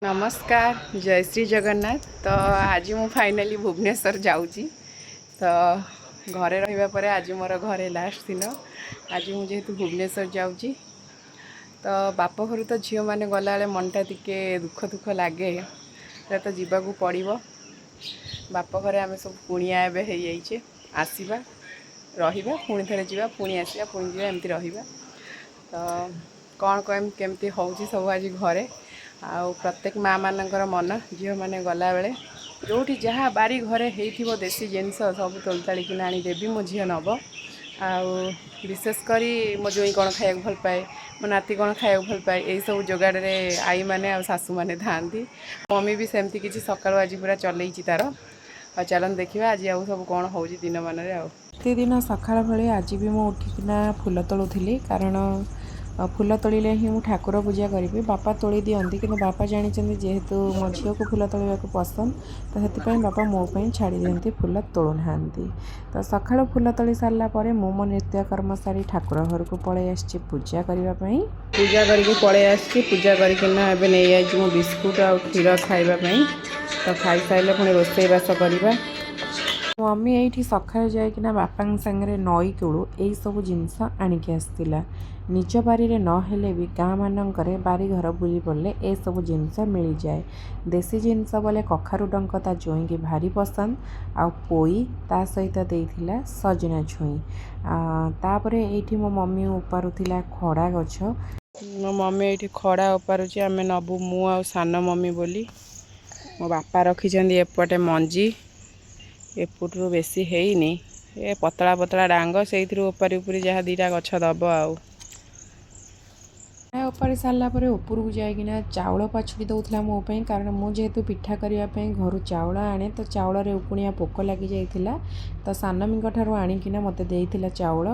नमस्कार जय श्री जगन्नाथ। तो आज मु फाइनाली भुवनेश्वर जाऊँगी। तो घरे रहिबा परे आज मोर घरे लास्ट दिन। आज मु जेहेतु भुवनेश्वर जाऊँगी तो बाप घर तो झील मैंने गला मनटा टिके दुख दुख लगे तो जीवाकू पड़ो। बाप घरे आम सब कुणिया एवं हो जाइए आसवा रहा पुणी थे जा पुणी आसवा पुणी जा एमती रहा। तो कौन केमती हूँ सब आज घरे आउ प्रत्येक माँ मानकर मन झील मैंने गला बेले जोठी जहाँ बारी घरे हो देसी जिनस सब तोलताड़िकी आनी देवी मो झील नब। विशेषकर मो जोई कौन खाया भल पाए मो नाती कौन खाया भल पाए यही सब जोगाड़ आई मैंने आ सासू मैंने था। मम्मी भी सेमती किसी सका आज पूरा चल तार चलन देखा आज आउ सब कौन हो दिन मान। प्रतिदिन सकाळ बेले आज भी मु उठिकिना फूल तोलुली कारण फूल तोड़े ही मुझे ठाकुर पूजा करी। बापा तोड़ी दिंती कि बापा जानते जेहेतु मो झील को फूल तोड़ा पसंद तो से बापा मोपाई छाड़ी दिखती फूल तोड़ना। तो सका फूल तोड़ी सारापर मो मो नित्यकर्म सारी ठाकुर घर को पलि आसी पूजा करने पूजा करके पलि आसी पूजा करना नहीं बिस्कुट आ क्षीर खावाई। तो खाई सारे पुणी रोसईबास करवा। मम्मी ये सका जाइना बापा सागर नई कूलू यही सब जिनस आणिकी आसला। निज बारी रे नहेले भी गाँ मानक बारी घर बुली पड़े ए सब जिनस मिल जाए। देसी जिनस बोले कखारु डंक ता जोई की भारी पसंद आ पोई ता सहित देइथिला सजना छुई। तापरे एठी मो मम्मी उपारुथिला खड़ा गछ। मो मम्मी ये खड़ा उपारुची आमे नबु मु आ सान मम्मी बोली। मो बापा रखिछंदी एपटे मंजी एपटू बेसी हैनी ए पतला पतला डांग से उपारी उपरी जहाँ दीटा गछ दब आउ उपारी सारापर उपरकू जाइना चाउल पाछुड़ी दौला मोपाई कारण मु जेहेतु पिठा करने घर चाउल आने तो चाउल उकुणिया पोक लगी जाइथिला। तो सानमी ठारू आणिकिना मते देइथिला चाउल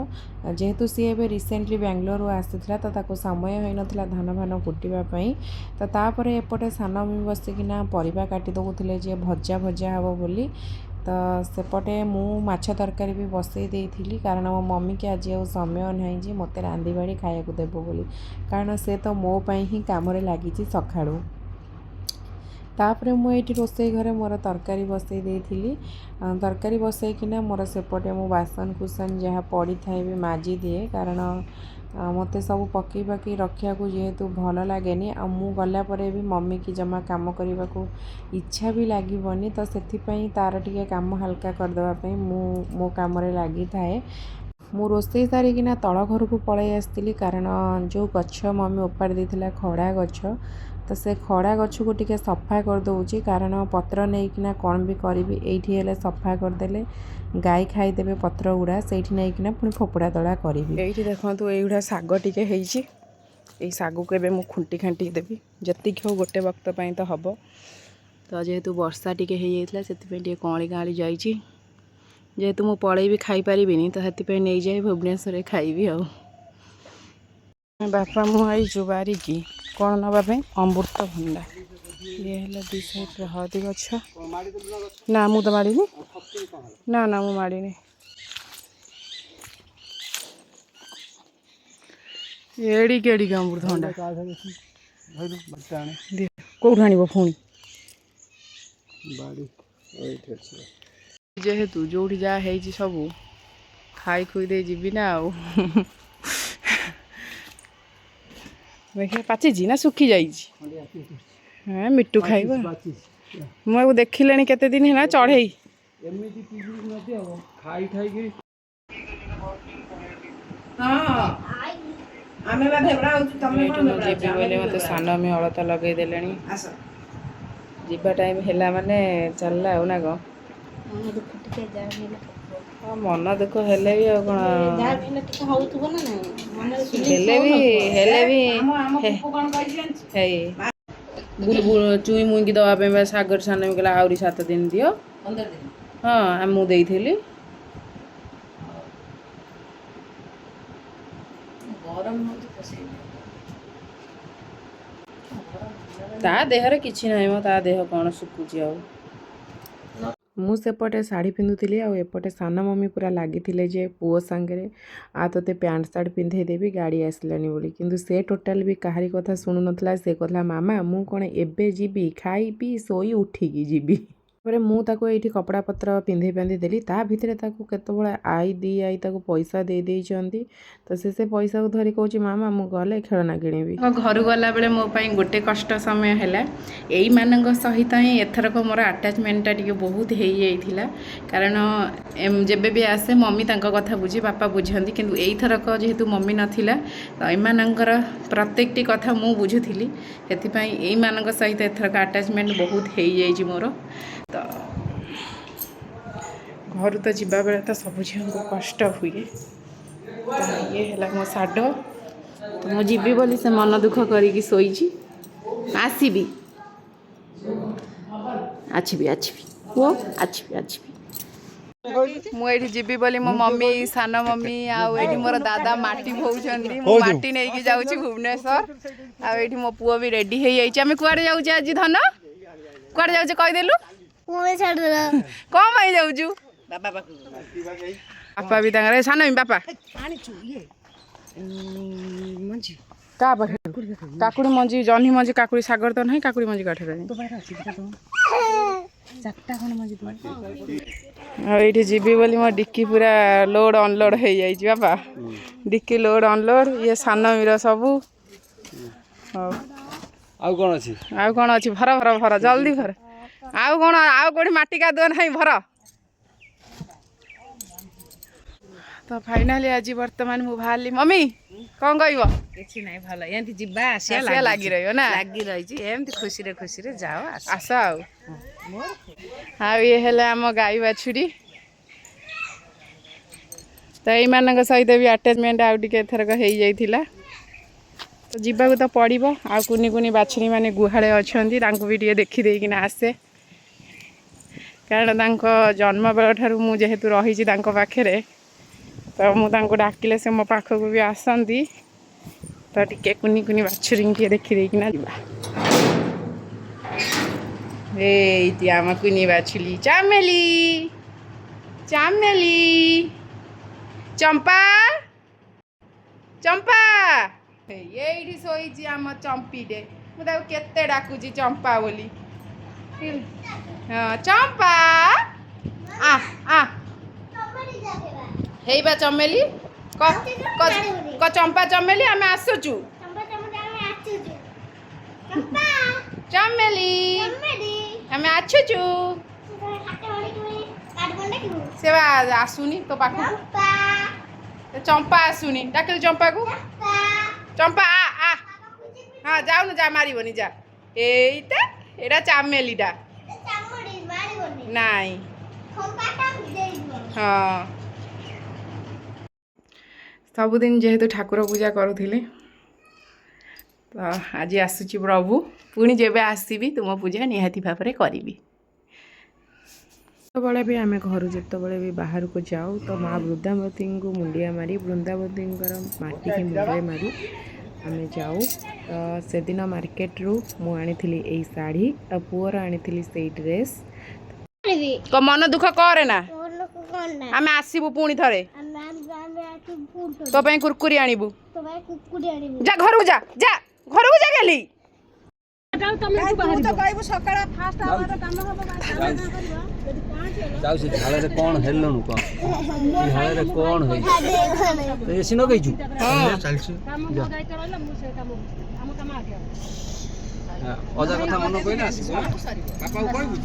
जेहेतु सी एबे रिसेंटली बेंगलोर आसीथिला तो ताको समय होई नथिला धान भान कुटिबा पई। तो तापर एपटे सानमी बसिकिना परिबा काटी दउथिले जे भजा भजा हबो बोली। तो सेपटे मु माछ तरकारी भी बसई देइथिली कारण मो मम्मी के आज समय नहीं जे मते रांधी बाड़ी खाया देबो बोली कारण से तो मो पाई ही काम लगी सकाळू। तापर मुझे रोसई घरे मोर तरकारी बसई देइथिली। तरकारी बसईकिना मोर सेपटे मो बासन कुसन जहाँ पड़ी थाए भी माजी दिए कारण मते सब पकई पकई रखा जेहेतु भल लगे आ मु गला परे भी मम्मी की जमा काम करने को इच्छा भी लगे तो से तार टिके काम हल्का करदेवाई मो कम लगी थाए। मु रोसई सारिकिना तल घर को पलि आसती कारण जो गछ मम्मी उपाड़ देइथिला खड़ा गछ तो से खड़ा गछ को टिके सफा कर दउची कारण पत्र नहींकिना कौन भी करी ये सफा करदेले गाई खाईदेवे पत्र गुड़ा से नहीं पुणी फोपड़ा तड़ा करी। ये देखो ये शाग टिके यही शाग को एवं खुंटी खांटी देवी जतिक हो गोटे वक्त तो हम। तो जेहेतु वर्षा टिके हो से कली काली जाइए जेहेतु मु पलई भी खाई पारिनी तो से नहीं जाए भुवनेश्वर खाइबी आ बापा मुझे बारिकी कौन नापी अमृत भंडा ये है दी साइड हळदी गछ ना मु तो माड़ी ना ना मु माड़ी एड़ी केड़ी अमृत भंडा कौट आण पुणी जेहेतु जो जहाँ है सब खाई खुई दे जीवी ना आउ देखिए पाची ना सुखी जाइए हाँ मिट्टू खाइबा मुझे देखिले केते दिन है चढ़े मत सानमी अलता लगेदे जीवा टाइम है माने चलला ना कौन मन दुख हेले भी बुल चुई मुई दवाई सागर सान गला आहरी 7 दिन दियो हाँ मुझे ता देहरे किछि नाही मो ता देह कौन सुकुची आ ମୁଁ ସେପଟେ ଶାଢ଼ୀ ପିନ୍ଧୁଥିଲି ଆଉ ଏପଟେ ସାନ ମମ୍ମି ପୁରା ଲାଗିଥିଲେ ଯେ ପୁଅ ସାଙ୍ଗରେ ତୋତେ ପ୍ୟାଣ୍ଟ ସାର୍ଟ ପିନ୍ଧେଇଦେବି ଗାଡ଼ି ଆସିଲାନି ବୋଲି, କିନ୍ତୁ ସେ ଟୋଟାଲ୍ ବି କାହାରି କଥା ଶୁଣୁନଥିଲା। ସେ କହୁଥିଲା ମାମା ମୁଁ କ'ଣ ଏବେ ଯିବି, ଖାଇବି ଶୋଇ ଉଠିକି ଯିବି। ତାପରେ ମୁଁ ତାକୁ ଏଇଠି କପଡ଼ା ପତ୍ର ପିନ୍ଧେଇ ପାନ୍ଧେଇ ଦେଲି। ତା ଭିତରେ ତାକୁ କେତେବେଳେ ଦି ଆଇ ତାକୁ ପଇସା ଦେଇଛନ୍ତି, ତ ସେ ପଇସାକୁ ଧରି କହୁଛି ମାମା ମୁଁ ଗଲେ ଖେଳନା କିଣିବି। ଘରୁ ଗଲାବେଳେ ମୋ ପାଇଁ ଗୋଟେ କଷ୍ଟ ସମୟ ହେଲା। ଏଇମାନଙ୍କ ସହିତ ହିଁ ଏଥରକ ମୋର ଆଟାଚମେଣ୍ଟଟା ଟିକେ ବହୁତ ହେଇଯାଇଥିଲା, କାରଣ ଯେବେ ବି ଆସେ ମମି ତାଙ୍କ କଥା ବୁଝି ବାପା ବୁଝନ୍ତି, କିନ୍ତୁ ଏଇଥରକ ଯେହେତୁ ମମି ନଥିଲା ତ ଏମାନଙ୍କର ପ୍ରତ୍ୟେକଟି କଥା ମୁଁ ବୁଝୁଥିଲି, ସେଥିପାଇଁ ଏଇମାନଙ୍କ ସହିତ ଏଥରକ ଆଟାଚମେଣ୍ଟ ବହୁତ ହେଇଯାଇଛି ମୋର। ତ ଘରୁ ତ ଯିବାବେଳେ ତ ସବୁ ଝିଅଙ୍କୁ କଷ୍ଟ ହୁଏ। ତ ଇଏ ହେଲା ମୋ ସାଡ଼, ତ ମୁଁ ଯିବି ବୋଲି ସେ ମନ ଦୁଃଖ କରିକି ଶୋଇଛି। ଆସିବି ପୁଅ ଆସିବି। ମୁଁ ଏଇଠି ଯିବି ବୋଲି ମୋ ମମି, ସାନ ମମି ଆଉ ଏଇଠି ମୋର ଦାଦା ମାଟି ବୋହୁଛନ୍ତି। ମୁଁ ମାଟି ନେଇକି ଯାଉଛି ଭୁବନେଶ୍ୱର। ଆଉ ଏଇଠି ମୋ ପୁଅ ବି ରେଡ଼ି ହେଇଯାଇଛି। ଆମେ କୁଆଡ଼େ ଯାଉଛେ ଆଜି? ଧନ କୁଆଡ଼େ ଯାଉଛେ କହିଦେଲୁ? କ'ଣ ପାଇଁ ଯାଉଛୁ? ବାପା ବି ତାଙ୍କର ସାନ ବାପା କାହା ପାଖରେ କାକୁଡ଼ି ମଞ୍ଜି, ଜହ୍ନି ମଞ୍ଜି, କାକୁଡ଼ି ସାଗର ତ ନାହିଁ, କାକୁଡ଼ି ମଞ୍ଜି କାଠରେ। ଆଉ ଏଇଠି ଯିବି ବୋଲି ମୋ ଡିକି ପୁରା ଲୋଡ଼ ଅନଲୋଡ଼ ହେଇଯାଇଛି ବାପା। ଡିକି ଲୋଡ଼ ଅନଲୋଡ଼, ଇଏ ସାନ ମୀର ସବୁ। ହଉ ଆଉ କ'ଣ ଅଛି? ଭର ଜଲ୍ଦି ଭର। ଆଉ କ'ଣ, ଆଉ କୋଉଠି ମାଟି କାଦୁଅ ନାହିଁ, ଭର। ତ ଫାଇନାଲି ଆଜି ବର୍ତ୍ତମାନ ମୁଁ ବାହାରିଲି। ମମି କ'ଣ କହିବ? କିଛି ନାହିଁ, ଭଲ ଏମିତି ଯିବା ଆସିବା ଲାଗି ରହିବ ନା? ଲାଗି ରହିଛି, ଏମିତି ଖୁସିରେ ଯାଅ ଆସ। ଆଉ ଇଏ ହେଲେ ଆମ ଗାଈ ବାଛୁରୀ। ତ ଏଇମାନଙ୍କ ସହିତ ବି ଆଟାଚମେଣ୍ଟ ଆଉ ଟିକେ ଏଥରକ ହେଇଯାଇଥିଲା। ତ ଯିବାକୁ ତ ପଡ଼ିବ। ଆଉ କୁନି ବାଛୁରୀ ମାନେ ଗୁହାଳେ ଅଛନ୍ତି, ତାଙ୍କୁ ବି ଟିକେ ଦେଖିଦେଇକିନା ଆସେ, କାରଣ ତାଙ୍କ ଜନ୍ମ ବେଳଠାରୁ ମୁଁ ଯେହେତୁ ରହିଛି ତାଙ୍କ ପାଖରେ, ତ ମୁଁ ତାଙ୍କୁ ଡାକିଲେ ସେ ମୋ ପାଖକୁ ବି ଆସନ୍ତି। ତ ଟିକେ କୁନି ବାଛୁରୀଙ୍କୁ ଟିକେ ଦେଖିଦେଇକିନା ଯିବା। ଏଇଟି ଆମ କୁନି ବାଛୁରୀ ଚାମେଲି, ଚମ୍ପା ଏଇଠି ଶୋଇଛି ଆମ ଚମ୍ପିଟେ। ମୁଁ ତାକୁ କେତେ ଡାକୁଛି ଚମ୍ପା ବୋଲି। ହଁ ଚମ୍ପା ହେଇବା ଚମେଲି, ଚମ୍ପା ଚମେଲି ଆମେ ଆସୁଛୁ। ଚମେଲି ଆମେ ଆସୁଛୁ। ସେ ବା ଆସୁନି ତୋ ପାଖକୁ, ଚମ୍ପା ଆସୁନି। ଡାକିଲି ଚମ୍ପାକୁ, ଚମ୍ପା ହଁ ଯାଉନୁ, ଯା ମାରିବନି, ଯା। ଏଇଟା ଚାମେଲିଟା ନାଇଁ। ହଁ ସବୁଦିନ ଯେହେତୁ ଠାକୁର ପୂଜା କରୁଥିଲି, ତ ଆଜି ଆସୁଛି ପ୍ରଭୁ। ପୁଣି ଯେବେ ଆସିବି ତୁମ ପୂଜା ନିହାତି ଭାବରେ କରିବି। ଯେତେବେଳେ ବି ଆମେ ଘରୁ ଯେତେବେଳେ ବି ବାହାରକୁ ଯାଉ, ତ ମା ବୃନ୍ଦାବତୀଙ୍କୁ ମୁଣ୍ଡିଆ ମାରି, ବୃନ୍ଦାବତୀଙ୍କର ମାଟିକି ମୁଣ୍ଡରେ ମାରି ଆମେ ଯାଉ। ତ ସେଦିନ ମାର୍କେଟରୁ ମୁଁ ଆଣିଥିଲି ଏଇ ଶାଢ଼ୀ, ଆଉ ପୁଅର ଆଣିଥିଲି ସେଇ ଡ୍ରେସ୍। ମନ ଦୁଃଖ କରେ ନା, ଆମେ ଆସିବୁ ପୁଣି ଥରେ। ତୋ ପାଇଁ କୁରକୁରି ଆଣିବୁ। ଯା ଘରକୁ ଯା, ଘରକୁ ଯା ଗେଲି। ଯାଉଛି ଝାଳରେ କ'ଣ ହେଲୁଣୁ, କ'ଣ ଝାଳରେ କ'ଣ ହେଇଛି? ଏସି ନଗେଇଛୁ? ଅଜା କଥା ମନେ ପଇଲା ଆସିବୁ। ବାପାକୁ କହିବୁ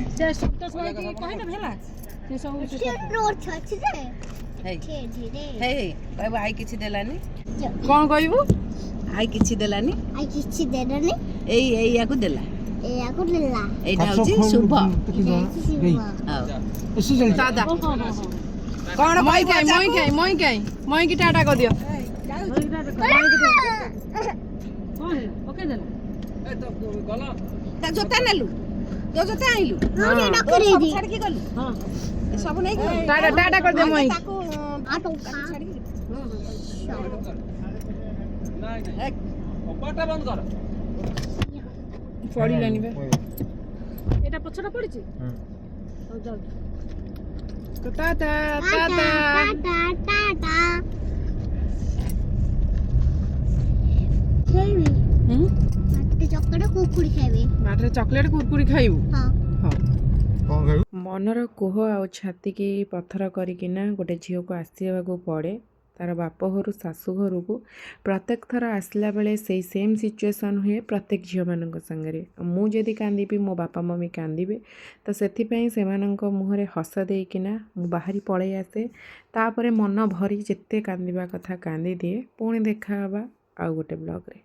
ଆଇ କିଛି ଦେଲାନି। କ'ଣ କହିବୁ? ଆଇ କିଛି ଦେଲାନି, ଏଇଆକୁ ଦେଲା। ଏଇଟା ହଉଛି ଶୁଭ। ଦାଦା କ'ଣ ମଇଁକି ଟାଟା କରିଦିଅ। ଜୋତା ନେଲୁ, ଯୋଉ ଜୋତା ଆଣିଲୁ ଛାଡ଼ିକି ଗଲୁ, ସବୁ ନେଇକି ଟାଟା କରିଦିଅ ମଇଁକି। ବନ୍ଦ କର। ପଡ଼ିଲାନି ବା, ଏଇଟା ପଛଟା ପଡ଼ିଛି। ତ ଟାଟା ଟାଟା ହୁଁ ବାଟରେ ଚକୋଲେଟ କୁରକୁରି ଖାଇବୁ ହଉ ମନର କୋହ ଆଉ ଛାତିକି ପଥର କରିକିନା ଗୋଟେ ଝିଅକୁ ଆସିବାକୁ ପଡ଼େ ତାର ବାପ ଘରୁ ଶାଶୁ ଘରକୁ ପ୍ରତ୍ୟେକ ଥର ଆସିଲା ବେଳେ ସେଇ ସେମ୍ ସିଚୁଏସନ୍ ହୁଏ ପ୍ରତ୍ୟେକ ଝିଅମାନଙ୍କ ସାଙ୍ଗରେ ମୁଁ ଯଦି କାନ୍ଦିବି ମୋ ବାପା ମମି କାନ୍ଦିବେ ତ ସେଥିପାଇଁ ସେମାନଙ୍କ ମୁହଁରେ ହସ ଦେଇକିନା ମୁଁ ବାହାରି ପଳେଇ ଆସେ ତାପରେ ମନ ଭରି ଯେତେ କାନ୍ଦିବା କଥା କାନ୍ଦିଦିଏ ପୁଣି ଦେଖା ହେବା ଆଉ ଗୋଟେ ବ୍ଲଗ୍ରେ।